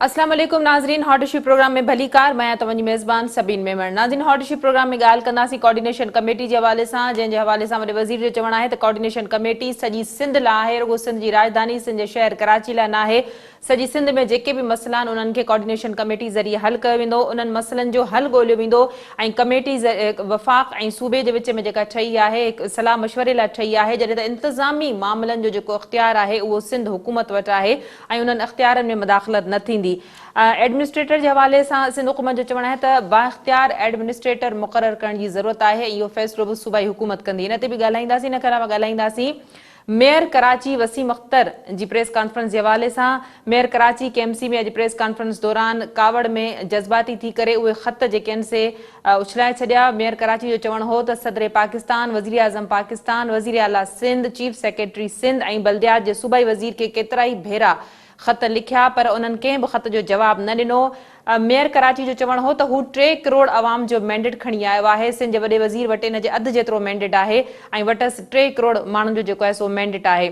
अस्सलाम वालेकुम नाज़रीन, हॉट इशू प्रोग्राम में भली कार मैं तव्हांजी मेज़बान सबीन मेमण। नाज़रीन, हॉट इशू प्रोग्राम में ॻाल्हि कंदासीं कोऑर्डिनेशन कमेटी जे हवाले सां, जंहिंजे हवाले सां वॾे वज़ीर जो चवणु आहे त कोऑर्डिनेशन कमेटी सॼी सिंध लाइ आहे, रुॻो सिंध जी राजधानी सिंध जे शहर कराची लाइ न आहे। सॼी सिंध में जेके बि मसइला आहिनि उन्हनि खे कोऑर्डिनेशन कमेटी ज़रिए हल कयो वेंदो, उन्हनि मसइलनि जो हल ॻोल्हियो वेंदो ऐं कमेटी वफ़ाक़ ऐं सूबे जे विच में जेका ठही आहे हिकु सलाह मशवरे लाइ ठही आहे, जॾहिं त इंतिज़ामी मामलनि जो जेको इख़्तियार आहे उहो सिंध हुकूमत वटि आहे ऐं उन्हनि इख़्तियारनि में मुदाख़लत न थींदी। एडमिनिस्ट्रेटर के हवाले से सिंध हुकूमत जो चवणु आहे त बाइख्तियार एडमिनिस्ट्रेटर मुक़ररु करण जी ज़रूरत आहे। इहो फ़ैसिलो बि सूबाई हुकूमत कंदी। इन ते बि ॻाल्हाईंदासीं। इन खां अलावा ॻाल्हाईंदासीं मेयर कराची वसीम अख्तर जी प्रेस कॉन्फ्रेंस के हवाले से। मेयर कराची KMC में अॼु प्रेस कॉन्फ्रेंस दौरान कावड़ में जज्बाती थी करे उहे ख़त जेके आहिनि से उछलाए छॾिया। मेयर कराची जो चवणु हो त सदर पाकिस्तान, वज़ीर आज़म पाकिस्तान, वज़ीर आला सिंध, चीफ सेक्रेटरी सिंध ऐं बल्दियात जे सूबाई वज़ीर के केतिरा ई भेरा ख़त लिखिया पर उन्हनि कंहिं बि ख़त जो जवाब न ॾिनो। मेयर कराची जो चवणु हो त हू 3 करोड़ आवाम जो मैंडेट खणी आयो आहे। सिंध जे वॾे वज़ीर वटि इन जे अधु जेतिरो मैंडेट आहे ऐं वटसि 3 करोड़ माण्हुनि जो जेको आहे सो मैंडेट आहे।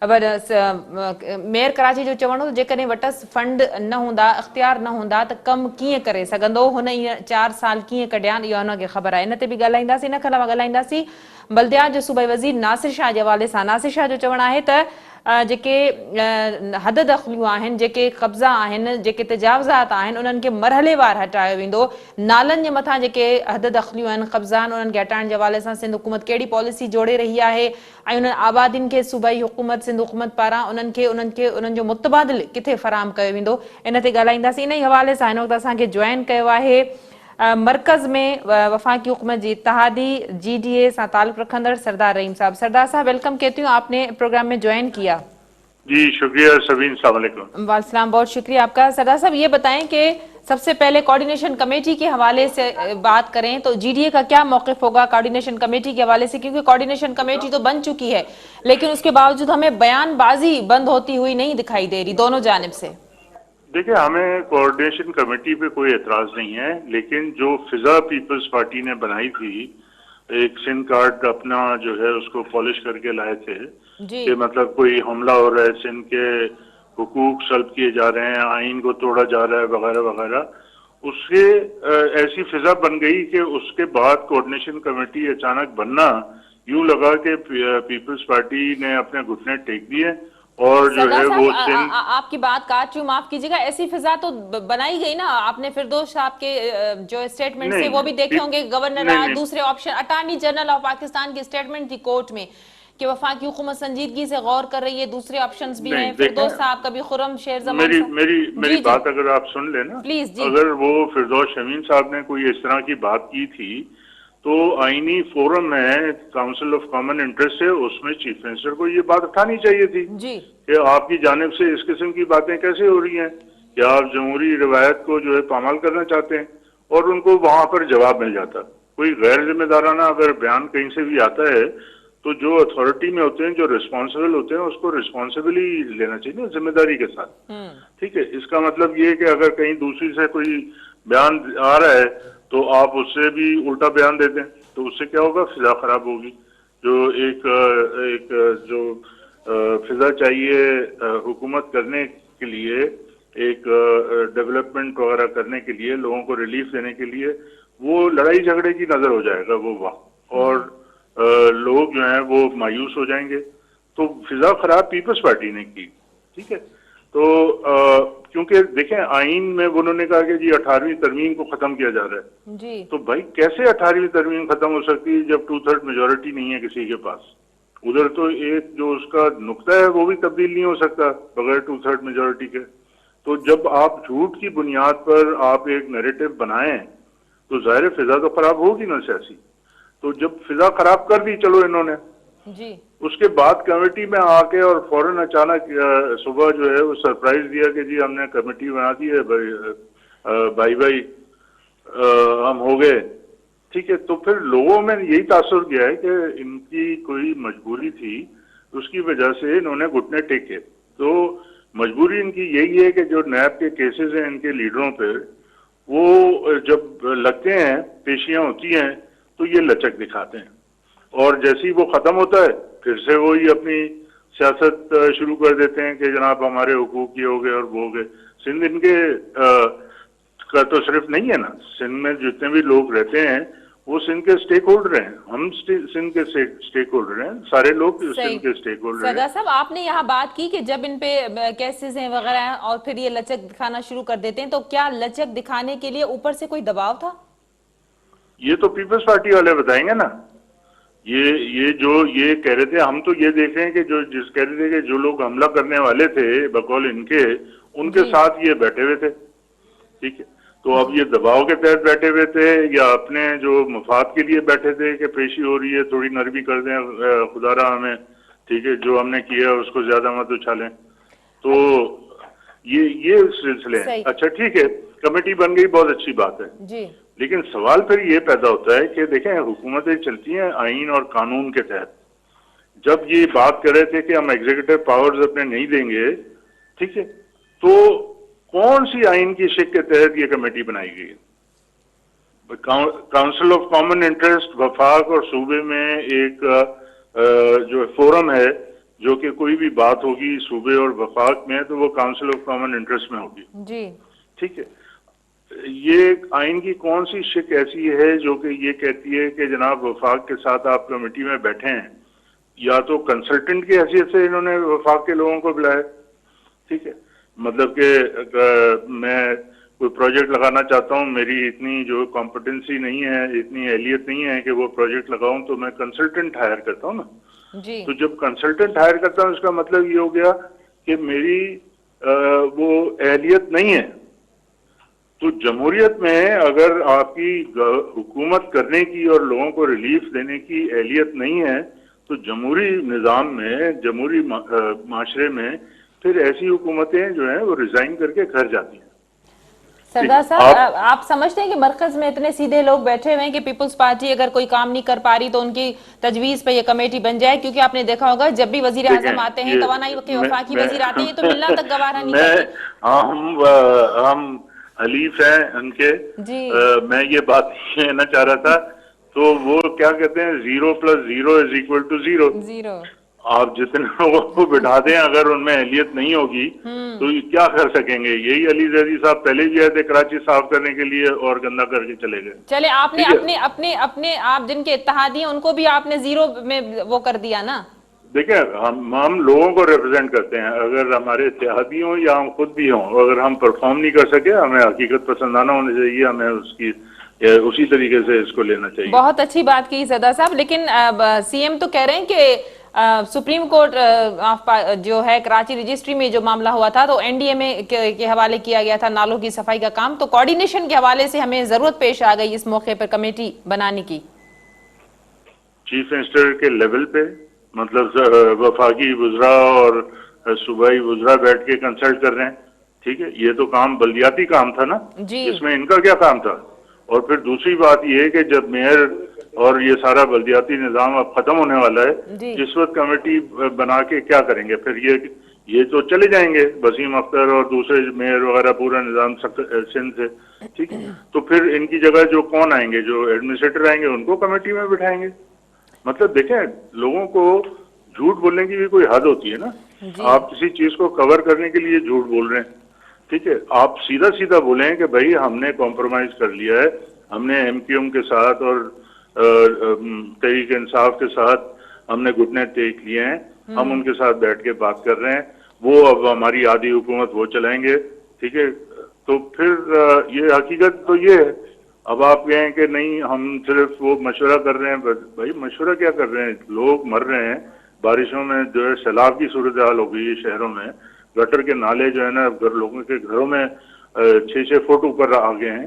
मेयर कराची जो चवणु हो त जेकॾहिं वटसि फंड न हूंदा, इख़्तियार न हूंदा त कमु कीअं करे सघंदो, हुन इहे 4 साल कीअं कढिया इहो हुनखे ख़बर आहे। इन ते बि ॻाल्हाईंदासीं। इन खां अलावा ॻाल्हाईंदासीं बल्दियात जो सूबाई वज़ीर नासिर शाह जे हवाले सां। नासिर शाह जो चवणु आहे त जेके हद दख़लियूं आहिनि, जेके कब्ज़ा आहिनि, जेके तजावज़ात आहिनि, उन्हनि खे मरहलेवार हटायो वेंदो। नालनि जे मथां जेके हद दख़लियूं आहिनि, कब्ज़ा आहिनि, उन्हनि खे हटाइण जे हवाले सां सिंध हुकूमत कहिड़ी पॉलिसी जोड़े रही आहे ऐं उन्हनि आबादियुनि खे सूबाई हुकूमत सिंध हुकूमत पारां उन्हनि जो मुतबादिल किथे फ़राहम कयो वेंदो। इन ते ॻाल्हाईंदासीं। इन ई हवाले सां हिन वक़्तु असांखे जॉइन कयो आहे मरकज़ में वफ़ाक़ी हुकूमत जी इत्तहादी GDA सां ताल्लुक़ रखंदड़ सरदार रहीम साहब। सरदार साहब वेलकम कहती हूँ, आपने प्रोग्राम में ज्वाइन किया। जी शुक्रिया सबीन, अस्सलाम वालेकुम। वालेकुम, बहुत शुक्रिया आपका। सरदार साहब ये बताएं कि सबसे पहले कोऑर्डिनेशन कमेटी के हवाले से बात करें तो GDA का क्या मौक़िफ़ होगा कोऑर्डिनेशन कमेटी के हवाले से, क्योंकि कोऑर्डिनेशन कमेटी तो बन चुकी है लेकिन उसके बावजूद हमें बयानबाजी बंद होती हुई नहीं दिखाई दे रही दोनों जानिब से। देखिए, हमें कोऑर्डिनेशन कमेटी पे कोई एतराज़ नहीं है, लेकिन जो फिजा पीपल्स पार्टी ने बनाई थी, एक सिंध कार्ड अपना जो है उसको पॉलिश करके लाए थे कि मतलब कोई हमला हो रहा है, सिंध के हुकूक सल्ब किए जा रहे हैं, आइन को तोड़ा जा रहा है वगैरह वगैरह, उससे ऐसी फिजा बन गई कि उसके बाद कोऑर्डिनेशन कमेटी अचानक बनना यूं लगा कि पीपल्स पार्टी ने अपने घुटने टेक दिए और जो है वो सिंध। आपकी बात काट रही हूँ, माफ कीजिएगा। ऐसी फिजा तो बनाई गई ना, आपने फिरदौस साहब के जो स्टेटमेंट से वो भी देखे होंगे। गवर्नर, दूसरे option attorney general of Pakistan की स्टेटमेंट थी कोर्ट में कि वफाकी हुकूमत संजीदगी से गौर कर रही है, दूसरे ऑप्शंस भी हैं। फिरदौस साहब कभी खुरम शेर जमान मेरी बात अगर आप सुन लेना प्लीज। अगर वो फिरदौस शमीन साहब ने कोई इस तरह की बात की थी तो आईनी फोरम है, काउंसिल ऑफ कॉमन इंटरेस्ट है, उसमें चीफ मिनिस्टर को ये बात उठानी चाहिए थी कि आपकी जानिब से इस किस्म की बातें कैसे हो रही हैं, कि आप जमहूरी रिवायत को जो है पामाल करना चाहते हैं, और उनको वहां पर जवाब मिल जाता। कोई गैर जिम्मेदाराना अगर बयान कहीं से भी आता है तो जो अथॉरिटी में होते हैं, जो रिस्पॉन्सिबल होते हैं, उसको रिस्पॉन्सिबली लेना चाहिए ना, जिम्मेदारी के साथ। ठीक है, इसका मतलब ये है कि अगर कहीं दूसरी से कोई बयान आ रहा है तो आप उससे भी उल्टा बयान दे दें तो उससे क्या होगा, फिजा खराब होगी। जो एक जो फिजा चाहिए हुकूमत करने के लिए, एक डेवलपमेंट वगैरह करने के लिए, लोगों को रिलीफ देने के लिए, वो लड़ाई झगड़े की नजर हो जाएगा वो वहाँ, और लोग जो हैं वो मायूस हो जाएंगे। तो फिजा खराब पीपल्स पार्टी ने की। ठीक है, तो क्योंकि देखें आइन में उन्होंने कहा कि जी 18वीं तरमीम को खत्म किया जा रहा है जी। तो भाई कैसे 18वीं तरमीम खत्म हो सकती है जब 2/3 मेजोरिटी नहीं है किसी के पास। उधर तो एक जो उसका नुक्ता है वो भी तब्दील नहीं हो सकता बगैर 2/3 मेजोरिटी के। तो जब आप झूठ की बुनियाद पर आप एक नैरेटिव बनाएं तो जाहिर फिजा तो खराब होगी ना सियासी। तो जब फिजा खराब कर दी चलो इन्होंने जी, उसके बाद कमेटी में आके और फौरन अचानक सुबह जो है वो सरप्राइज दिया कि जी हमने कमेटी बना दी है, भाई हम हो गए। ठीक है, तो फिर लोगों में यही तासुर गया है कि इनकी कोई मजबूरी थी, उसकी वजह से इन्होंने घुटने टेके। तो मजबूरी इनकी यही है कि जो नैब के केसेस हैं इनके लीडरों पर, वो जब लगते हैं, पेशियां होती हैं, तो ये लचक दिखाते हैं, और जैसे ही वो खत्म होता है फिर से वही अपनी सियासत शुरू कर देते हैं कि जनाब हमारे हुकूक ये हो गए और वो हो गए। सिंध इनके का तो सिर्फ नहीं है ना, सिंध में जितने भी लोग रहते हैं वो सिंध के स्टेक होल्डर हैं, हम सिंध के स्टेक होल्डर हैं, सारे लोग सिंध के स्टेक होल्डर हैं। सरदार साहब, आपने यहाँ बात की कि जब इन पे केसेस हैं वगैरह हैं और फिर ये लचक दिखाना शुरू कर देते हैं, तो क्या लचक दिखाने के लिए ऊपर से कोई दबाव था? ये तो पीपल्स पार्टी वाले बताएंगे ना। ये जो ये कह रहे थे, हम तो ये देख रहे हैं कि जिस कह रहे थे कि जो लोग हमला करने वाले थे बकौल इनके, उनके साथ ये बैठे हुए थे, ठीक है। तो अब ये दबाव के तहत बैठे हुए थे या अपने जो मफाद के लिए बैठे थे कि पेशी हो रही है थोड़ी नरमी कर दें खुदारा हमें, ठीक है, जो हमने किया उसको ज्यादा मत उछालें, तो ये सिलसिले हैं। अच्छा ठीक है, कमेटी बन गई, बहुत अच्छी बात है जी। लेकिन सवाल फिर ये पैदा होता है कि देखें, हुकूमतें चलती हैं आइन और कानून के तहत। जब ये बात कर रहे थे कि हम एग्जीक्यूटिव पावर्स अपने नहीं देंगे, ठीक है, तो कौन सी आइन की शिक के तहत ये कमेटी बनाई गई है? काउंसिल ऑफ कॉमन इंटरेस्ट वफाक और सूबे में एक जो फोरम है, जो कि कोई भी बात होगी सूबे और वफाक में तो वो काउंसिल ऑफ कॉमन इंटरेस्ट में होगी जी, ठीक है। ये आइन की कौन सी शिक ऐसी है जो कि ये कहती है कि जनाब वफाक के साथ आप कमेटी में बैठे हैं, या तो कंसल्टेंट की हैसियत से इन्होंने वफाक के लोगों को बुलाया, ठीक है, मतलब कि मैं कोई प्रोजेक्ट लगाना चाहता हूँ, मेरी इतनी जो कॉम्पिटेंसी नहीं है, इतनी एहलियत नहीं है कि वो प्रोजेक्ट लगाऊं, तो मैं कंसल्टेंट हायर करता हूँ ना जी। तो जब कंसल्टेंट हायर करता हूँ उसका मतलब ये हो गया कि मेरी वो एहलियत नहीं है। तो जमहूरियत में अगर आपकी हुकूमत करने की और लोगों को रिलीफ देने की एहलियत नहीं है तो जमहूरी निज़ाम में, जमहूरी माशरे में फिर ऐसी हुकूमतें जो हैं वो रिजाइन करके घर जाती हैं। सरदार साहब, आप समझते हैं कि मरकज में इतने सीधे लोग बैठे हुए हैं कि पीपल्स पार्टी अगर कोई काम नहीं कर पा रही तो उनकी तजवीज पे ये कमेटी बन जाए? क्योंकि आपने देखा होगा जब भी वजीर आजम आते हैं, तवानाई के वफाकी वजीर आते हैं, तो मिलना तक गवारा नहीं करते। हम हलीफ हैं उनके जी। मैं ये बात कहना चाह रहा था, तो वो क्या कहते हैं, 0 + 0 = 0। आप जितने लोगों को बिठा दें अगर उनमें एहलियत नहीं होगी तो ये क्या कर सकेंगे? यही अली जैदी साहब पहले भी आए थे कराची साफ करने के लिए और गंदा करके चले गए। चले, आपने अपने आप जिनके इत्तेहादी हैं उनको भी आपने 0 में वो कर दिया ना। देखिए, हम लोगों को रिप्रेजेंट करते हैं, अगर हमारे इत्तेहादी हों या हम खुद भी हों, अगर हम परफॉर्म नहीं कर सके, हमें हकीकत पसंदाना होने चाहिए, हमें उसकी उसी तरीके से इसको लेना चाहिए। बहुत अच्छी बात की सरदार साहब, लेकिन सीएम तो कह रहे हैं कि सुप्रीम कोर्ट जो है कराची रजिस्ट्री में जो मामला हुआ था तो एनडीएमए के हवाले किया गया था नालों की सफाई का काम, तो कोऑर्डिनेशन के हवाले से हमें जरूरत पेश आ गई इस मौके पर कमेटी बनाने की। चीफ मिनिस्टर के लेवल पे, मतलब वफाकी वुज़रा और सूबाई वुज़रा बैठ के कंसल्ट कर रहे हैं, ठीक है, ये तो काम बल्दियाती काम था ना जी। इसमें इनका क्या काम था? और फिर दूसरी बात ये है कि जब मेयर और ये सारा बल्दियाती निज़ाम अब खत्म होने वाला है, इस वक्त कमेटी बना के क्या करेंगे? फिर ये तो चले जाएंगे वसीम अख्तर और दूसरे मेयर वगैरह, पूरा निज़ाम सिंध से, ठीक है, तो फिर इनकी जगह जो कौन आएंगे, जो एडमिनिस्ट्रेटर आएंगे, उनको कमेटी में बिठाएंगे। मतलब देखें, लोगों को झूठ बोलने की भी कोई हद होती है ना। आप किसी चीज को कवर करने के लिए झूठ बोल रहे हैं, ठीक है, आप सीधा सीधा बोलें कि भाई हमने कॉम्प्रोमाइज कर लिया है, हमने एमक्यूएम के साथ और तहरीक इंसाफ के साथ हमने घुटने टेक लिए हैं, हम उनके साथ बैठ के बात कर रहे हैं, वो अब हमारी आधी हुकूमत वो चलाएंगे, ठीक है। तो फिर ये हकीकत तो ये है। अब आप कहें कि नहीं हम सिर्फ वो मशवरा कर रहे हैं, भाई मशवरा क्या कर रहे हैं? लोग मर रहे हैं, बारिशों में जो है सैलाब की सूरत हाल हो गई है शहरों में, गटर के नाले जो है ना लोगों के घरों में 6-6 फुट ऊपर आ गए हैं।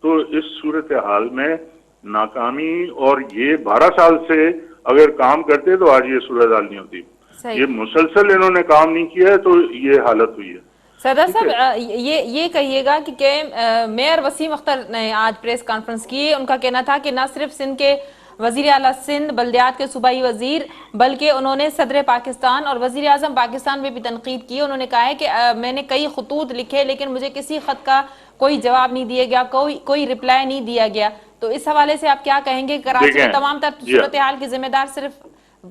तो इस सूरत हाल में नाकामी, और ये 12 साल से अगर काम करते तो आज ये सूरत हाल नहीं होती। ये मुसलसल इन्होंने काम नहीं किया है तो ये हालत हुई है। सरदार साहब, ये कहिएगा कि मेयर वसीम अख्तर ने आज प्रेस कॉन्फ्रेंस की, उनका कहना था कि न सिर्फ सिंध के वजीर आला सिंध बल्दियात के सूबाई वजीर, बल्कि उन्होंने सदर पाकिस्तान और वजीर आजम पाकिस्तान में भी तनकीद की। उन्होंने कहा है कि मैंने कई खतूत लिखे लेकिन मुझे किसी खत का कोई जवाब नहीं दिया गया, कोई रिप्लाई नहीं दिया गया। तो इस हवाले से आप क्या कहेंगे? कराची में तमाम तर सूरत हाल की जिम्मेदार सिर्फ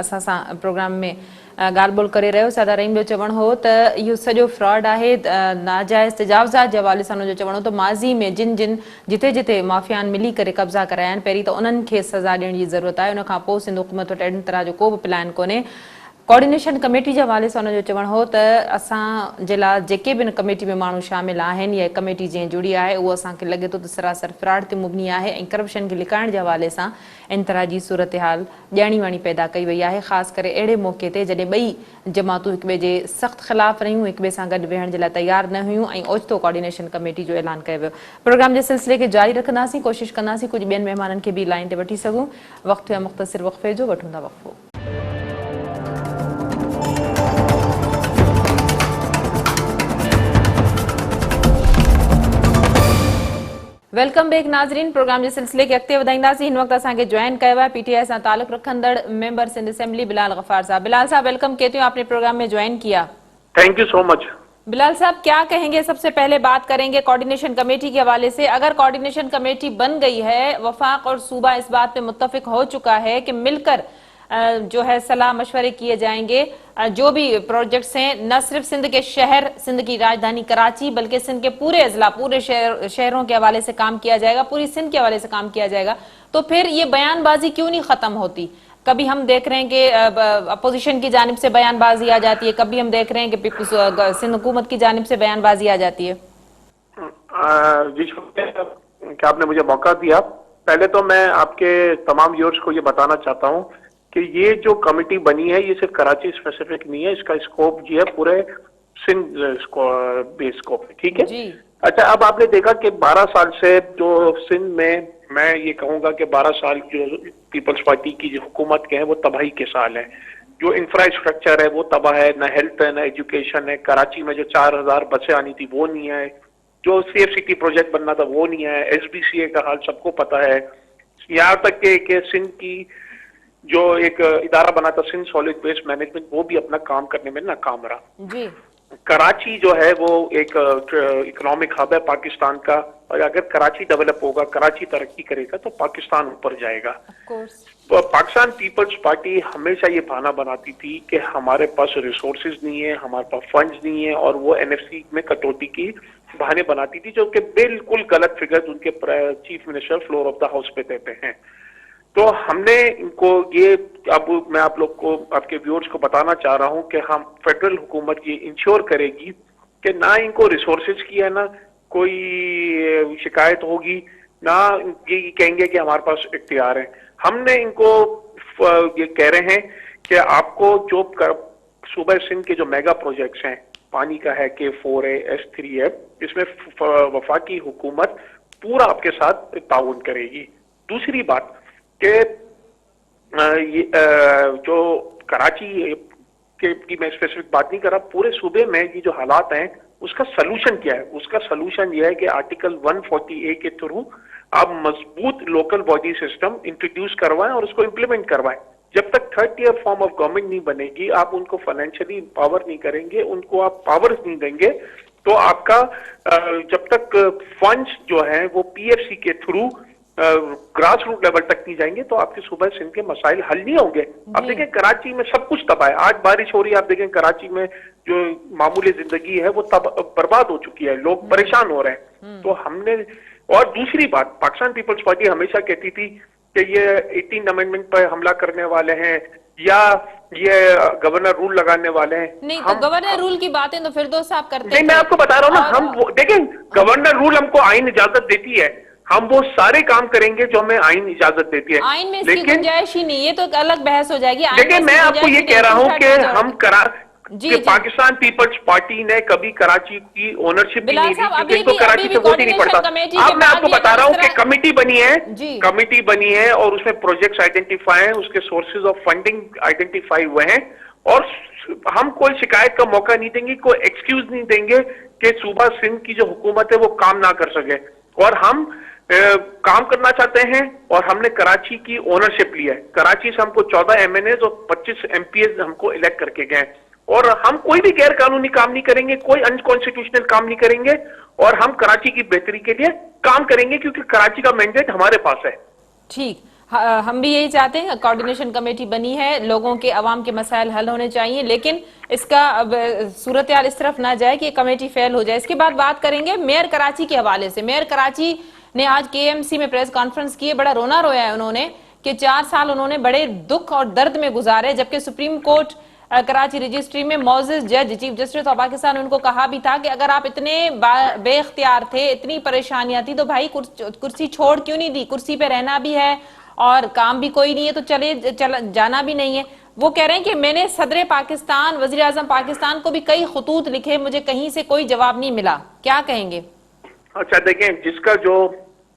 असां सां प्रोग्राम में ॻाल्हि ॿोल करे रहियो. सरदार रहीम जो चवणु हो त इहो सॼो फ्रॉड आहे, नाजाइज़ तजावज़ात जे हवाले सां हुनजो चवणु हो त माज़ी में जिथे जिथे माफ़ियान मिली करे कब्ज़ा कराया आहिनि, पहिरीं त उन्हनि खे सज़ा ॾियण जी ज़रूरत आहे. उनखां पोइ सिंध हुकूमत वटि अहिड़ी तरह जो को बि प्लान कोन्हे. कोऑर्डिनेशन कमेटी जे हवाले सां हुनजो चवणु हो त असां जे लाइ जेके बि हिन कमेटी में माण्हू शामिल आहिनि या कमेटी जंहिं जुड़ी आहे उहो असांखे लॻे थो त सरासर फ्रॉड ते मुबनी आहे ऐं करप्शन खे लिकाइण जे हवाले सां इन तरह जी सूरत हाल ॼाणी वाणी पैदा कई वई आहे, ख़ासि करे अहिड़े मौक़े ते जॾहिं ॿई जमातूं हिक ॿिए जे सख़्तु ख़िलाफ़ रहियूं, हिक ॿिए सां गॾु वेहण जे लाइ तयारु न हुयूं ऐं ओचितो कोऑर्डिनेशन कमेटी जो ऐलान कयो वियो. प्रोग्राम जे सिलसिले खे जारी रखंदासीं, कोशिशि कंदासीं कुझु ॿियनि महिमाननि खे बि लाइन ते वठी सघूं. वक़्तु या मुख़्तसिर वक़फ़े जो वठूं था वक़फ़ो. वेलकम बैक नाज़रीन, प्रोग्राम जे सिलसिले खे अॻिते वधाईंदासीं. हिन वक़्तु असांखे ज्वाइन कयो आहे पीटीआई सां तालुक़ रखंदड़ मेंबर सिंध असेंबली बिलाल गफ्फार साहब. बिलाल साहब वेलकम, कहते हैं आपने प्रोग्राम में ज्वाइन किया. Thank you so much. Bilal साहब क्या कहेंगे? सबसे पहले बात करेंगे कोऑर्डिनेशन कमेटी के हवाले से. अगर कोऑर्डिनेशन कमेटी बन गई है, वफाक और सूबा इस बात पे मुत्तफिक हो चुका है कि मिलकर जो है सलाह मशवरे किए जाएंगे, जो भी प्रोजेक्ट्स हैं न सिर्फ सिंध के शहर, सिंध की राजधानी कराची, बल्कि सिंध के पूरे अजला, पूरे शहरों के हवाले से काम किया जाएगा, पूरी सिंध के हवाले से काम किया जाएगा, तो फिर ये बयानबाजी क्यों नहीं खत्म होती? कभी हम देख रहे हैं कि अपोजिशन की जानिब से बयानबाजी आ जाती है, कभी हम देख रहे हैं कि सिंध हुकूमत की जानिब से बयानबाजी आ जाती है. जी शुक्रिया कि आपने मुझे मौका दिया. पहले तो मैं आपके तमाम व्यूअर्स को ये बताना चाहता हूँ कि ये जो कमेटी बनी है ये सिर्फ कराची स्पेसिफिक नहीं है, इसका स्कोप जो है पूरे सिंध बेस स्कोप है. ठीक है जी. अच्छा, अब आपने देखा कि 12 साल से जो सिंध में, मैं ये कहूंगा कि 12 साल जो पीपल्स पार्टी की जो हुकूमत के हैं वो तबाही के साल है. जो इंफ्रास्ट्रक्चर है वो तबाह है, ना हेल्थ है, ना एजुकेशन है. कराची में जो 4000 बसें आनी थी वो नहीं आए, जो सेफ सिटी प्रोजेक्ट बनना था वो नहीं आया, SBCA का हाल सबको पता है. यहाँ तक कि सिंध की जो एक इदारा बना था सिंध सॉलिड वेस्ट मैनेजमेंट, वो भी अपना काम करने में नाकाम रहा. जी. कराची जो है वो एक इकोनॉमिक हब है पाकिस्तान का, और अगर कराची डेवलप होगा, कराची तरक्की करेगा तो पाकिस्तान ऊपर जाएगा. पाकिस्तान पीपल्स पार्टी हमेशा ये बहाना बनाती थी कि हमारे पास रिसोर्सेज नहीं है, हमारे पास फंड्स नहीं है, और वो NFC में कटौती की बहाने बनाती थी, जो कि बिल्कुल गलत फिगर्स उनके chief minister floor of the house पे देते हैं. तो हमने इनको ये, अब मैं आप लोग को, आपके व्यूअर्स को बताना चाह रहा हूं कि हम फेडरल हुकूमत ये इंश्योर करेगी कि ना इनको रिसोर्सेज की है ना कोई शिकायत होगी, ना ये कहेंगे कि हमारे पास इख्तियार है. हमने इनको ये कह रहे हैं कि आपको जो सूबा सिंध के जो मेगा प्रोजेक्ट्स हैं, पानी का है, K4 है, S3 है, इसमें वफाकी हुकूमत पूरा आपके साथ ताउन करेगी. दूसरी बात कि जो कराची की मैं स्पेसिफिक बात नहीं कर रहा, पूरे सूबे में ये जो हालात हैं उसका सलूशन क्या है? उसका सलूशन ये है कि आर्टिकल 140A के थ्रू आप मजबूत लोकल बॉडी सिस्टम इंट्रोड्यूस करवाएं और उसको इम्प्लीमेंट करवाएं. जब तक 3rd year form of government नहीं बनेगी, आप उनको फाइनेंशियली पावर नहीं करेंगे, उनको आप पावर्स नहीं देंगे, तो आपका जब तक फंड्स जो है वो PFC के थ्रू ग्रास रूट लेवल तक नहीं जाएंगे तो आपके सूबा सिंध के मसाइल हल नहीं होंगे. आप देखें कराची में सब कुछ तबाह है. आज बारिश हो रही है, आप देखें कराची में जो मामूली जिंदगी है वो बर्बाद हो चुकी है, लोग परेशान हो रहे हैं. तो हमने, और दूसरी बात, पाकिस्तान पीपल्स पार्टी हमेशा कहती थी कि ये 18 अमेंडमेंट पर हमला करने वाले हैं या ये गवर्नर रूल लगाने वाले हैं. नहीं, तो गवर्नर रूल की बातें तो फिरदौस साहब करते हैं. नहीं, मैं आपको बता रहा हूँ ना, हम देखें गवर्नर रूल हमको आईन इजाजत देती है, हम वो सारे काम करेंगे जो हमें आईन इजाजत देती है. आईन में इसकी गुंजाइश ही नहीं, ये तो एक अलग बहस हो जाएगी. देखिए, मैं आपको ये कह रहा हूँ कि हम पाकिस्तान पीपल्स पार्टी ने कभी कराची की ओनरशिप ही नहीं दी, क्योंकि इनको कराची से वोट ही नहीं पड़ता. अब मैं आपको बता रहा हूँ कि कमेटी बनी है और उसमें प्रोजेक्ट्स आइडेंटिफाई हैं, उसके सोर्सेज ऑफ फंडिंग आइडेंटिफाई हुए हैं, और हम कोई शिकायत का मौका नहीं देंगे, कोई एक्सक्यूज नहीं देंगे कि सूबा सिंध की जो हुकूमत है वो काम ना कर सके. और हम काम करना चाहते हैं और हमने कराची की ओनरशिप ली है। कराची से हमको 14 MNAs और 25 MPs हमको इलेक्ट करके गए और हम कोई भी गैर कानूनी काम नहीं करेंगे, कोई अनकॉन्स्टिट्यूशनल काम नहीं करेंगे और हम कराची की बेहतरी के लिए काम करेंगे क्योंकि कराची का मैंडेट हमारे पास है। ठीक, हम भी यही चाहते हैं। कोऑर्डिनेशन कमेटी बनी है, लोगों के अवाम के मसाइल हल होने चाहिए, लेकिन इसका अब सूरत हाल इस तरफ ना जाए कि कमेटी फेल हो जाए। इसके बाद बात करेंगे मेयर कराची के हवाले से। मेयर कराची ने आज KMC में प्रेस कॉन्फ्रेंस की, बड़ा रोना रोया है उन्होंने कि 4 साल उन्होंने बड़े दुख और दर्द में गुजारे, जबकि सुप्रीम कोर्ट कराची रजिस्ट्री में मौजूद जज चीफ जस्टिस ऑफ पाकिस्तान ने उनको कहा भी था कि अगर आप इतने बेख्तियार थे, इतनी परेशानियां थी, तो भाई कुर्सी छोड़ क्यों नहीं दी? कुर्सी पे रहना भी है और काम भी कोई नहीं है तो जाना भी नहीं है। वो कह रहे हैं कि मैंने सदर पाकिस्तान, वजीर आजम पाकिस्तान को भी कई खतूत लिखे, मुझे कहीं से कोई जवाब नहीं मिला। क्या कहेंगे? अच्छा देखें, जिसका जो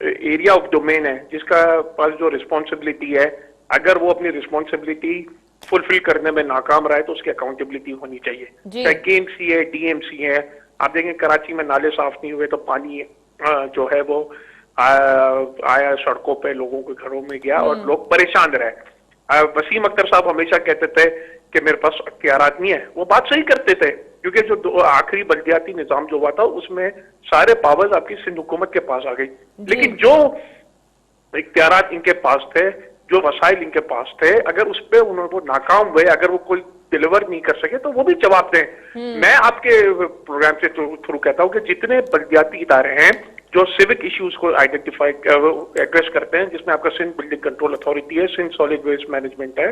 एरिया ऑफ डोमेन है, जिसका पास जो रिस्पॉन्सिबिलिटी है, अगर वो अपनी रिस्पॉन्सिबिलिटी फुलफिल करने में नाकाम रहा है तो उसकी अकाउंटेबिलिटी होनी चाहिए। चाहे KMC है, DMC है। आप देखें कराची में नाले साफ नहीं हुए तो पानी जो है वो आया सड़कों पे, लोगों के घरों में गया और लोग परेशान रहे। वसीम अख्तर साहब हमेशा कहते थे कि मेरे पास अख्तियारात नहीं है। वो बात सही करते थे क्योंकि जो आखिरी बल्दियाती निजाम जो हुआ था उसमें सारे पावर्स आपकी सिंध हुकूमत के पास आ गई, लेकिन जो इख्तियारात इनके पास थे, जो वसाइल इनके पास थे, अगर उस पर उन्होंने नाकाम हुए, अगर वो कोई डिलीवर नहीं कर सके तो वो भी जवाब दें। मैं आपके प्रोग्राम से थ्रू कहता हूं कि जितने बल्दियाती इदारे हैं जो सिविक इश्यूज को आइडेंटिफाई एड्रेस करते हैं, जिसमें आपका सिंध बिल्डिंग कंट्रोल अथॉरिटी है, सिंध सॉलिड वेस्ट मैनेजमेंट है,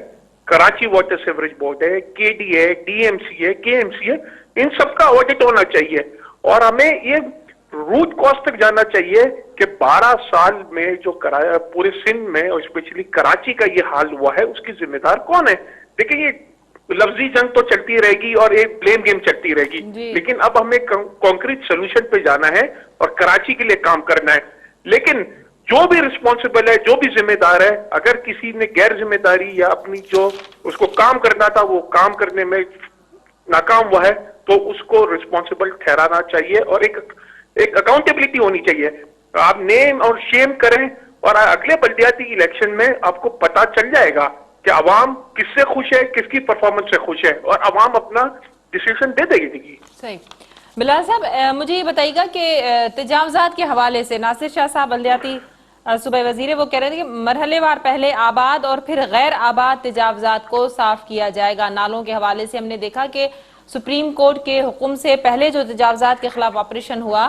कराची वाटर सीवरेज बोर्ड है, KD है, DMC है, KMC है, इन सबका ऑडिट होना चाहिए और हमें ये रूट कॉज तक जाना चाहिए कि 12 साल में जो पूरे सिंध में और स्पेशली कराची का ये हाल हुआ है, उसकी जिम्मेदार कौन है? देखिए, ये लफ्जी जंग तो चलती रहेगी और एक ब्लेम गेम चलती रहेगी, लेकिन अब हमें कॉन्क्रीट सोल्यूशन पे जाना है और कराची के लिए काम करना है। लेकिन जो भी रिस्पॉन्सिबल है, जो भी जिम्मेदार है, अगर किसी ने गैर जिम्मेदारी या अपनी जो उसको काम करना था वो काम करने में नाकाम हुआ है तो उसको रिस्पॉन्सिबल ठहराना चाहिए और एक अकाउंटेबिलिटी होनी चाहिए। आप नेम और शेम करें और अगले बल्दियाती इलेक्शन में आपको पता चल जाएगा कि अवाम किससे खुश है, किसकी परफॉर्मेंस से खुश है और अवाम अपना डिसीजन दे देगी। सही। बिलाल साहब, मुझे ये बताइएगा कि तजावजात के हवाले से नासिर शाह साहब बल्दियाती सूबाई वजीर, वो कह रहे थे कि मरहलेवार पहले आबाद और फिर गैर आबाद तजावजात को साफ किया जाएगा। नालों के हवाले से हमने देखा कि सुप्रीम कोर्ट के हुक्म से पहले जो तजावजात के खिलाफ ऑपरेशन हुआ,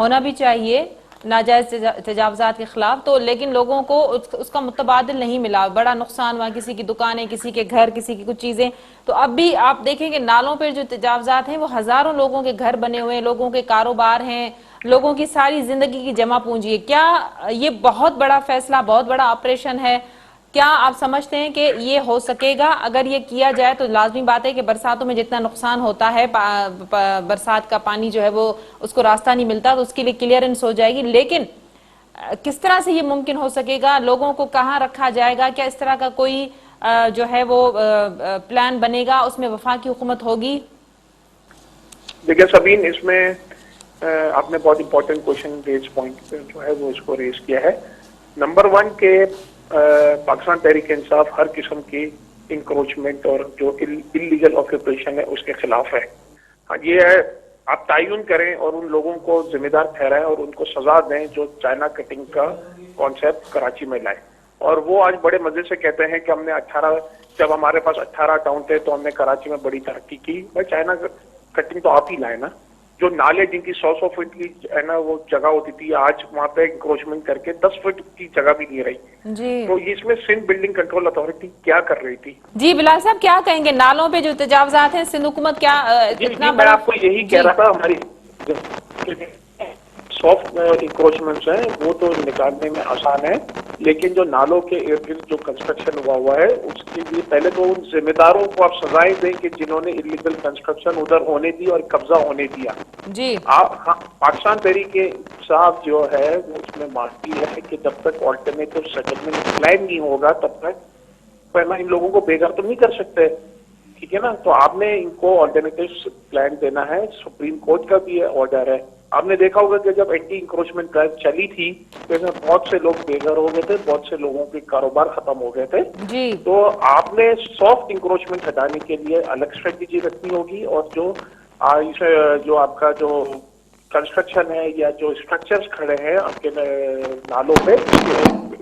होना भी चाहिए नाजायज तजावजात के खिलाफ, तो लेकिन लोगों को उसका मुतबादिल नहीं मिला, बड़ा नुकसान हुआ, किसी की दुकानें, किसी के घर, किसी की कुछ चीजें। तो अब भी आप देखेंगे नालों पर जो तजावजात हैं वो हजारों लोगों के घर बने हुए हैं, लोगों के कारोबार हैं, लोगों की सारी जिंदगी की जमा पूंजी है। क्या ये बहुत बड़ा फैसला, बहुत बड़ा ऑपरेशन है? क्या आप समझते हैं कि ये हो सकेगा? अगर ये किया जाए तो लाजमी बात है कि बरसातों में जितना नुकसान होता है, बरसात का पानी जो है वो उसको रास्ता नहीं मिलता, तो उसके लिए क्लियरेंस हो जाएगी, लेकिन किस तरह से ये मुमकिन हो सकेगा? लोगों को कहाँ रखा जाएगा? क्या इस तरह का कोई जो है वो प्लान बनेगा, उसमें वफाकी हुकूमत होगी? देखिए सबीन, इसमें आपने बहुत इंपॉर्टेंट क्वेश्चन रेज पॉइंट जो है वो इसको रेज किया है। नंबर 1 के पाकिस्तान तहरीक इंसाफ हर किस्म की इंक्रोचमेंट और जो इलीगल ऑक्यूपेशन है उसके खिलाफ है। ये है, आप तायुन करें और उन लोगों को जिम्मेदार ठहराएं और उनको सजा दें जो चाइना कटिंग का कॉन्सेप्ट कराची में लाए। और वो आज बड़े मजे से कहते हैं कि हमने 18, जब हमारे पास 18 टाउन थे तो हमने कराची में बड़ी तरक्की की। भाई चाइना कटिंग तो आप ही लाए ना। जो नाले जिनकी 100 फीट की है ना वो जगह होती थी, आज वहां पे इंक्रोचमेंट करके 10 फीट की जगह भी नहीं रही जी। तो इसमें सिंध बिल्डिंग कंट्रोल अथॉरिटी क्या कर रही थी? जी बिलाल साहब, क्या कहेंगे नालों पे जो तजावजात हैं, सिंध हुकूमत क्या इतना मैं आपको यही कह रहा था, हमारी सॉफ्ट इंक्रोचमेंट्स हैं वो तो निकालने में आसान है, लेकिन जो नालों के इर्द गिर्द जो कंस्ट्रक्शन हुआ है उसके लिए पहले तो उन जिम्मेदारों को आप सजाएं दें कि जिन्होंने इलीगल कंस्ट्रक्शन उधर होने दी और कब्जा होने दिया जी। पाकिस्तान तहरीक साहब जो है वो उसमें मानती है कि जब तक ऑल्टरनेटिव सेटलमेंट प्लान नहीं होगा तब तक पहला इन लोगों को बेघर तो नहीं कर सकते, ठीक है ना। तो आपने इनको ऑल्टरनेटिव प्लान देना है, सुप्रीम कोर्ट का भी ऑर्डर है आपने देखा होगा कि जब एंटी इंक्रोचमेंट ड्राइव चली थी तो इसमें बहुत से लोग बेघर हो गए थे, बहुत से लोगों के कारोबार खत्म हो गए थे जी। तो आपने सॉफ्ट इंक्रोचमेंट हटाने के लिए अलग स्ट्रेटेजी रखनी होगी और जो आपका जो कंस्ट्रक्शन है या जो स्ट्रक्चर्स खड़े हैं आपके नालों पे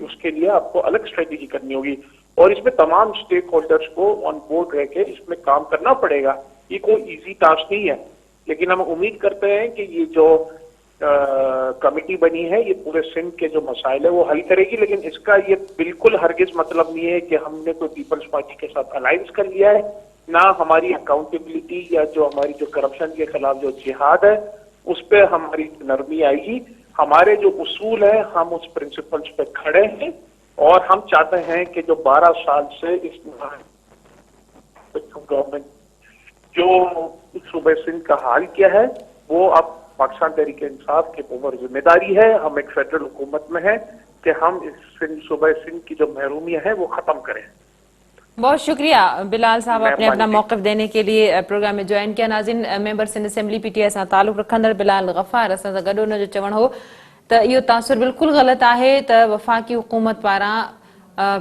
उसके लिए आपको अलग स्ट्रेटेजी करनी होगी और इसमें तमाम स्टेक होल्डर्स को ऑन बोर्ड रह के इसमें काम करना पड़ेगा। ये कोई इजी टास्क नहीं है, लेकिन हम उम्मीद करते हैं कि ये जो कमेटी बनी है ये पूरे सिंध के जो मसाइल है वो हल करेगी। लेकिन इसका ये बिल्कुल हरगिज मतलब नहीं है कि हमने कोई पीपल्स पार्टी के साथ अलायंस कर लिया है, ना हमारी अकाउंटेबिलिटी या जो हमारी जो करप्शन के खिलाफ जो जिहाद है उस पर हमारी नरमी आएगी। हमारे जो उसूल है हम उस प्रिंसिपल्स पे खड़े हैं और हम चाहते हैं कि जो 12 साल से इस गवर्नमेंट जो सूबे सिंध का हाल किया है वो अब पाकिस्तान तहरीक इंसाफ के ऊपर जिम्मेदारी है। हम एक फेडरल हुकूमत में है कि हम इस सूबे सिंध की जो महरूमी है वो खत्म करें। बहुत शुक्रिया बिलाल साहब आपने अपना मौक़िफ़ देने के लिए प्रोग्राम में ज्वाइन किया। नाज़रीन, मेंबर सिंध असेंबली PTI सां ताल्लुक़ रखंदड़ बिलाल गफ़ार असां सां गॾु हुनजो चवणु हो त इहो तासुर बिल्कुलु ग़लति आहे त वफ़ाक़ी हुकूमत पारां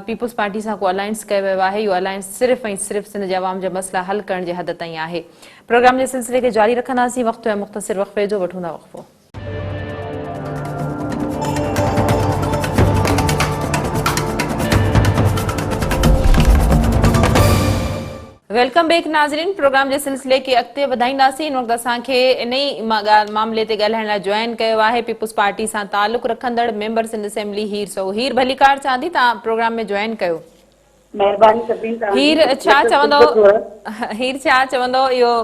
पीपल्स पार्टी सां को अलायंस कयो वियो आहे। इहो अलायंस सिर्फ़ ऐं सिर्फ़ सिंध जे अवाम जा मसइला हल करण जे हद ताईं आहे। प्रोग्राम जे सिलसिले खे जारी रखंदासीं। वक़्तु ऐं मुख़्तसिर वक़फ़े जो वठूं था वक़फ़ो। वेलकम बैक नाज़रीन, प्रोग्राम जे सिलसिले खे अॻिते वधाईंदासीं। इन वक़्तु असांखे इन ई मामले ते ॻाल्हाइण लाइ ज्वाइन कयो आहे पीपल्स पार्टी सां ताल्लुक़ रखंदड़ मेंबर सिंध असेंबली हीर सो। हीर भलीकार चांदी तव्हां प्रोग्राम में ज्वाइन कयो। महिरबानी सभिनी तव्हांजी। हीर छा चवंदो इहो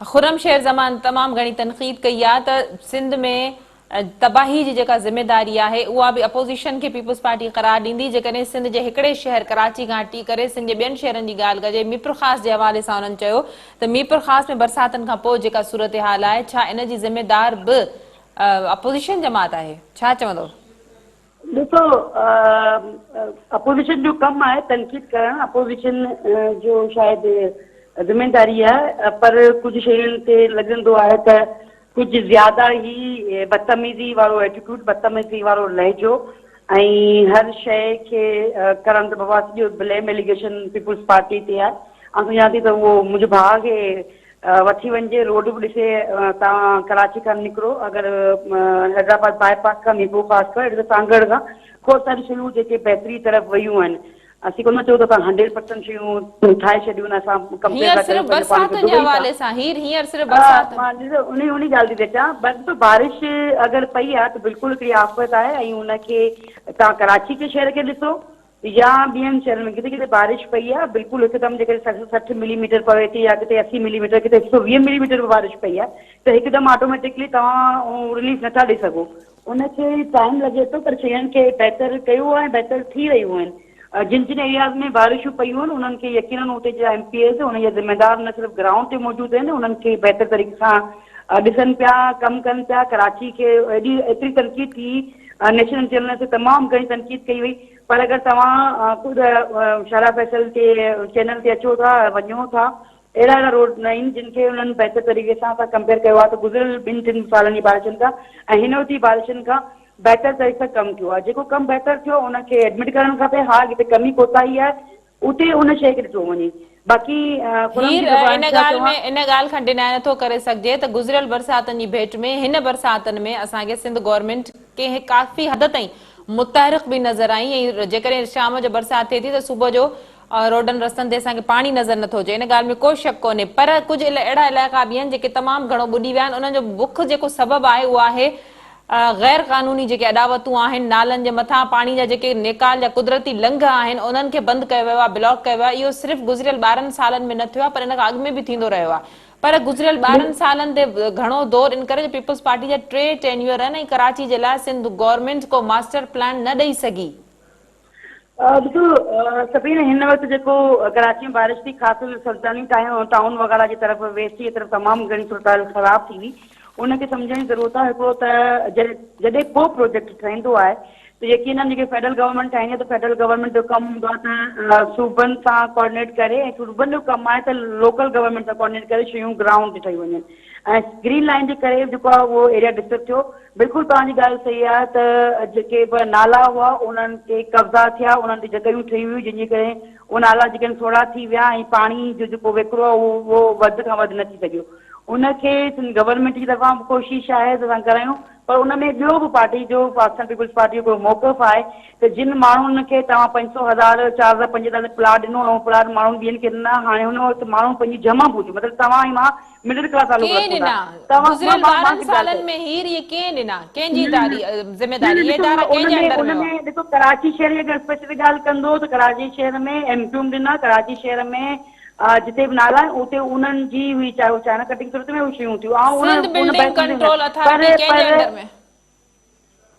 खुरम शेर ज़मान तमामु घणी तनक़ीद कई आहे त सिंध में तबाही जी जेका ज़िम्मेदारी आहे उहा बि अपोज़िशन खे पीपल्स पार्टी करार ॾींदी जेकॾहिं सिंध जे हिकिड़े शहर कराची खां हटी करे सिंध जे ॿियनि शहरनि जी ॻाल्हि कजे। मीरपुर ख़ास जे हवाले सां हुननि चयो त मीरपुर ख़ास में बरसातनि खां पोइ जेका सूरत हाल आहे छा इन जी ज़िम्मेदार बि अपोज़िशन जमात आहे? छा चवंदो? ॾिसो, अपोज़िशन जो कमु आहे तनक़ीद करणु, अपोज़िशन जो शायदि ज़िम्मेदारी आहे, पर कुझु शयुनि ते लॻंदो आहे त कुझु ज़्यादा ई बदतमीज़ी वारो एटीट्यूड, बदतमीज़ी वारो लहजो ऐं हर शइ खे करणु त बाबा सॼो ब्लेम एलिगेशन पीपल्स पार्टी ते आहे। ऐं सुञां थी त उहो मुंहिंजे भाउ खे वठी वञिजे, रोड बि ॾिसे तव्हां कराची खां निकिरो अगरि हैदराबाद बाईपास खां मीरपुर ख़ास खां हेॾे सांगड़ खां खोड़ सारी शयूं जेके बहितरी तरफ़ वयूं आहिनि। असीं कोन चऊं त तव्हां 100% शयूं ठाहे छॾियूं न, असां हींअर सिर्फ़ बरसातनि जे हवाले सां उन ॻाल्हि थी अचां। बस बारिश अगरि पई आहे त बिल्कुलु हिकिड़ी आफ़त आहे ऐं उनखे तव्हां कराची के शहर खे ॾिसो या ॿियनि शहरनि में किथे किथे बारिश पई आहे बिल्कुलु हिकदमि जेकॾहिं 60 मिलीमीटर पवे थी या किथे 80 मिलीमीटर किथे 120 मिलीमीटर बारिश पई आहे त हिकदमि ऑटोमेटिकली तव्हां रिलीफ नथा ॾेई सघो। उनखे टाइम लॻे थो, पर शयुनि खे बहितर कयो आहे, बहितर थी रहियूं आहिनि। जिन जिन एरियाज़ में बारिशूं पयूं आहिनि उन्हनि खे यकीनन उते जा MPs उन जा ज़िम्मेदार न सिर्फ़ु ग्राउंड ते मौजूदु आहिनि, उन्हनि खे बहितर तरीक़े सां ॾिसनि पिया, कमु कनि पिया। कराची खे एतिरी तनक़ीद थी, नेशनल चैनल ते तमामु घणी तनक़ीद कई वई, पर अगरि तव्हां ख़ुदि शारा फैसल ते चैनल ते अचो था, वञो था, अहिड़ा रोड न आहिनि जिन खे उन्हनि बहितर तरीक़े सां असां कंपेयर कयो आहे त गुज़िरियल 2-3 सालनि जी बारिशुनि खां ऐं हिन वक़्ति बारिशुनि खां बहितर तरीक़े सां कमु थियो आहे। जेको कमु बहितर थियो उनखे एडमिट करणु खपे। हा, जिते कमी कोताही आहे उते उन शइ खे ॾिठो वञे। बाक़ी इन ॻाल्हि खां डिनाए नथो करे सघिजे त गुज़िरियल बरसातनि जी भेट में हिन बरसातनि में असांखे सिंध गवर्नमेंट कंहिं काफ़ी हद ताईं मुतहरिक बि नज़र आई ऐं जेकॾहिं शाम जो बरसाति थिए थी त सुबुह जो रोडनि रस्तनि ते असांखे पाणी नज़र नथो अचे। इन ॻाल्हि में कोई शक कोन्हे, पर कुझु अहिड़ा इलाइक़ा बि आहिनि जेके तमामु घणो ॿुॾी विया आहिनि। उन्हनि जो मुख्य जेको सबबु आहे उहो आहे गैर कानूनी जेके अॾावतूं आहिनि, नालनि जे मथां पाणी जा जेके नेकाल या कुदरती लंघ आहिनि उन्हनि खे बंदि कयो वियो आहे, ब्लॉक कयो वियो आहे। इहो सिर्फ़ु गुज़िरियल 12 सालनि में न थियो आहे, पर इन खां अॻु में बि थींदो रहियो आहे। पर गुज़िरियल 12 सालनि ते घणो दौर इन करे पीपल्स पार्टी जा 3 टेन्यूअर आहिनि ऐं कराची जे लाइ सिंध गवर्नमेंट को मास्टर प्लान न ॾेई सघी। ॾिसो सभिनी हिन वक़्तु जेको कराची में बारिश थी, ख़ासि सुल्तानी टाउन वग़ैरह जी तरफ़ वेस्ट जी तरफ़ तमामु घणी सूरत ख़राब थी हुई। उनखे सम्झण जी ज़रूरत आहे हिकिड़ो त जॾहिं को प्रोजेक्ट ठहींदो आहे तो यकीनन जेके फेडरल गवर्नमेंट ठाहींदी आहे त फेडरल गवर्नमेंट जो कमु हूंदो आहे त सूबनि सां कोऑर्डिनेट करे, ऐं सूबनि जो कमु आहे त लोकल गवर्नमेंट सां कोऑर्डिनेट करे शयूं ग्राउंड ते ठही वञनि। ऐं ग्रीन लाइन जे करे जेको आहे उहो एरिया डिस्टर्ब थियो। बिल्कुलु तव्हांजी ॻाल्हि सही आहे त जेके बि नाला हुआ उन्हनि ते कब्ज़ा थिया, उन्हनि ते जॻहियूं ठही हुयूं, जंहिंजे करे उहे नाला जेके सोढ़ा थी विया ऐं पाणी जो जेको विकिरो आहे उहो वधि खां वधि न थी सघियो। उनखे गवर्नमेंट जी तरफ़ां कोशिशि आहे त असां करायूं, पर उन में ॿियो बि पार्टी जो पाकिस्तान पीपल्स पार्टी जो मौक़िफ़ आहे त जिन माण्हुनि खे तव्हां 500,000 4,000 5,000 प्लाट ॾिनो ऐं प्लाट माण्हुनि ॿियनि खे न, हाणे हुन वक़्तु माण्हू पंहिंजी जमा पूछो, मतिलबु तव्हां ऐं मां मिडिल क्लास तालुक रखूं था। गुज़िरियल 12 सालनि में हीर ये कंहिं ॾिना, कंहिंजी ज़िमेदारी ये इदारा कंहिंजे अंडर में हुआ? देखो कराची शहर जी अगरि स्पेसिफिक ॻाल्हि कंदो त कराची शहर में एमक्यूम ॾिना, कराची शहर में जिते बि नाला आहिनि उते उन्हनि जी हुई, चाहे उहो चाइना कटिंग सूरत में उहे शयूं थियूं सिंध बिल्डिंग कंट्रोल अथॉरिटी कंहिंजे अंडर में?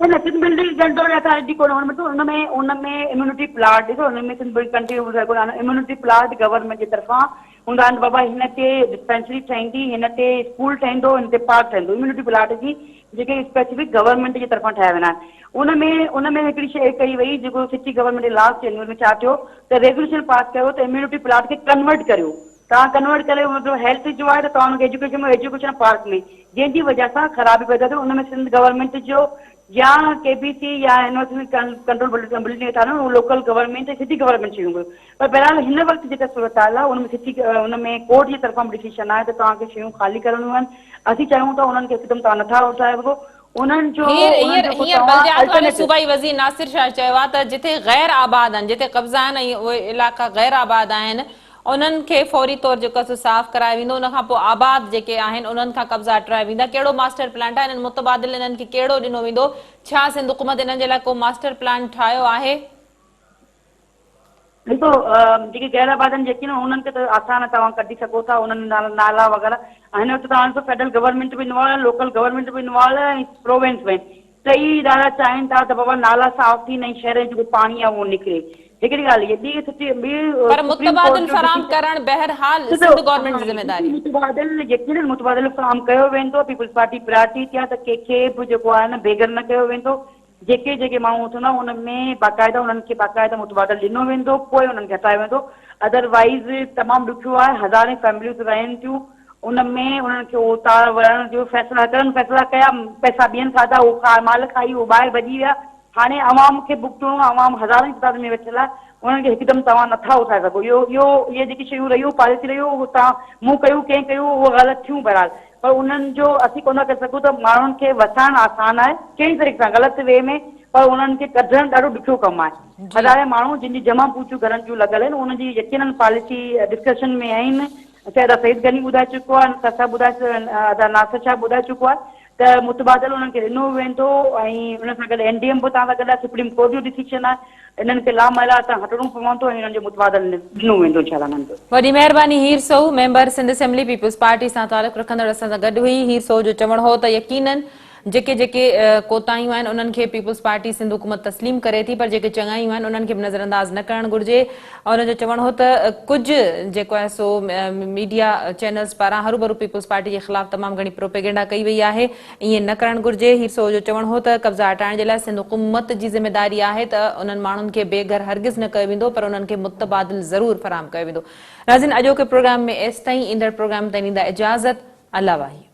न सिंध बिल्डिंग कंट्रोल अथॉरिटी कोन, उनमें इम्यूनिटी प्लाट ॾिसो, हुनमें Sindh building control immunity plot government जे तरफ़ां हूंदा आहिनि। बाबा हिन ते डिस्पेंसरी ठहींदी, हिन ते स्कूल ठहींदो, हिन ते पार्क ठहींदो, इम्यूनिटी प्लाट जी जेके स्पेसिफिक गवर्नमेंट जे तरफ़ां ठाहिया वेंदा आहिनि। उनमें हिकिड़ी शइ कई वई जेको सिटी गवर्नमेंट जे लास्ट एनुअल में छा थियो त रेगुलेशन पास कयो त इम्यूनिटी प्लाट खे कन्वर्ट करियो। तव्हां कन्वर्ट करे मतिलबु हेल्थ जो आहे त तव्हां हुनखे एजुकेशन पार्क में, जंहिंजी वजह सां ख़राबी पैदा थियो। उनमें सिंध गवर्नमेंट जो या KBC या यूनिवर्सिटी कंट्रोल बिल्डिंग था उहो लोकल गवर्नमेंट सिटी गवर्नमेंट शयूं हुयूं। पर बहरहाल हिन वक़्तु जेका सूरत हाल आहे उनमें कोर्ट जी तरफ़ां डिसीशन आहे त तव्हांखे शयूं ख़ाली करणियूं आहिनि। असीं चाहियूं था उन्हनि खे हिकदमि तव्हां नथा उठाए सघो। उन्हनि जो बल्दियात वारे सूबाई वज़ीर नासिर शाह चयो आहे त जिथे गैर आबाद आहिनि, जिथे कब्ज़ा आहिनि ऐं उहे इलाइक़ा गैर आबाद आहिनि, उन्हनि खे फौरी तौर जेको आहे साफ़ कराए वेंदो। उन खां पोइ आबाद जेके आहिनि उन्हनि खां कब्ज़ा हटाए वेंदा। कहिड़ो मास्टर प्लान ठाहे इन्हनि मुतबादिल इन्हनि खे कहिड़ो ॾिनो वेंदो? छा सिंध हुकूमत इन्हनि जे लाइ को मास्टर प्लान ठाहियो आहे? ॾिसो जेके गैर आबादनि जेके न उन्हनि खे त आसान तव्हां कढी सघो था, उन्हनि नाला वग़ैरह। हिन वक़्तु तव्हां ॾिसो फेडरल गवर्नमेंट बि इन्वॉल्व आहे, लोकल गवर्नमेंट बि इन्वॉल्व आहे, ऐं प्रोविंस में टई इदारा चाहिनि था त बाबा नाला साफ़ थी, नई शहर जो जेको पाणी आहे उहो निकिरे। हिकिड़ी ॻाल्हि इहा पर मुतबादिल फराहम करण बहरहाल सिंध गवर्नमेंट जी ज़िम्मेदारी। मुतबादिल फराहम कयो वेंदो। पीपल्स पार्टी प्रायोरिटी थी आहे त कंहिंखे बि जेको आहे न बेघर न कयो वेंदो। जेके माण्हू थींदा उनमें बाक़ाइदा उन्हनि खे बाक़ाइदा मुतबादिल ॾिनो वेंदो, पोइ उन्हनि खे हटायो वेंदो। अदरवाइज़ तमामु ॾुखियो आहे, हज़ारे फैमिलियूं रहनि थियूं उनमें, उन्हनि खे उतार वरण जो फैसला कया, पैसा ॿियनि खाधा, उहो माल खाई उहो ॿाहिरि भॼी विया। हाणे अवाम खे भुगतणो, अवाम हज़ारनि तादाद में वेठल आहे, उन्हनि खे हिकदमि तव्हां नथा उठाए सघो। इहे जेकी शयूं रहियूं पॉलिसी रहियूं उहो तव्हां मूं कयूं कंहिं कयूं उहो ग़लति थियूं बहरहाल, पर उन्हनि जो असीं कोन करे सघूं त माण्हुनि खे वसाइणु आसान आहे कहिड़ी तरीक़े सां ग़लति वे में, पर उन्हनि खे कढणु ॾाढो ॾुखियो कमु आहे। हज़ारे माण्हू जिन जी जमा पूछूं घरनि जूं लॻल आहिनि, उनजी यकीननि पॉलिसी डिस्कशन में आहिनि। शायदि सईद गनी ॿुधाए चुको आहे, नासिर शाह ॿुधाए चुको आहे त मुतबादिल उन्हनि खे ॾिनो वेंदो, ऐं उन सां गॾु NDM बि तव्हां सां गॾु आहे, सुप्रीम कोर्ट जो डिसीजन आहे, इन्हनि खे लामहला सां हटणो पवंदो ऐं हिननि जो मुतबादिल ॾिनो वेंदो इंशाअल्लाह हिननि खे। वॾी महिरबानी। हीर सोह मेंबर सिंध असेंबली पीपल्स पार्टी सां तालुक़ रखंदड़ असां सां गॾु हुई। हीर सोह जो चवणु हो त यकीनन जेके कोताहियूं आहिनि उन्हनि खे पीपल्स पार्टी सिंध हुकूमत तस्लीम करे थी, पर जेके चङायूं आहिनि उन्हनि खे बि नज़रअंदाज़ न करणु घुरिजे। और उनजो चवणु हो त कुझु जेको आहे सो मीडिया चैनल्स पारां हरूभरू पीपल्स पार्टी जे ख़िलाफ़ तमामु घणी प्रोपेगेंडा कई वई आहे, ईअं न करणु घुरिजे। हीर सोह जो चवणु हो त कब्ज़ा हटाइण जे लाइ सिंध हुकूमत जी ज़िम्मेदारी आहे त उन्हनि माण्हुनि खे बेघर हरगिज़ न कयो वेंदो, पर उन्हनि खे मुतबादिल ज़रूरु फराहम कयो वेंदो। नाज़रीन, अॼोके प्रोग्राम में एसि ताईं। ईंदड़ प्रोग्राम ताईं ॾींदा इजाज़त। अल्लाह वाही।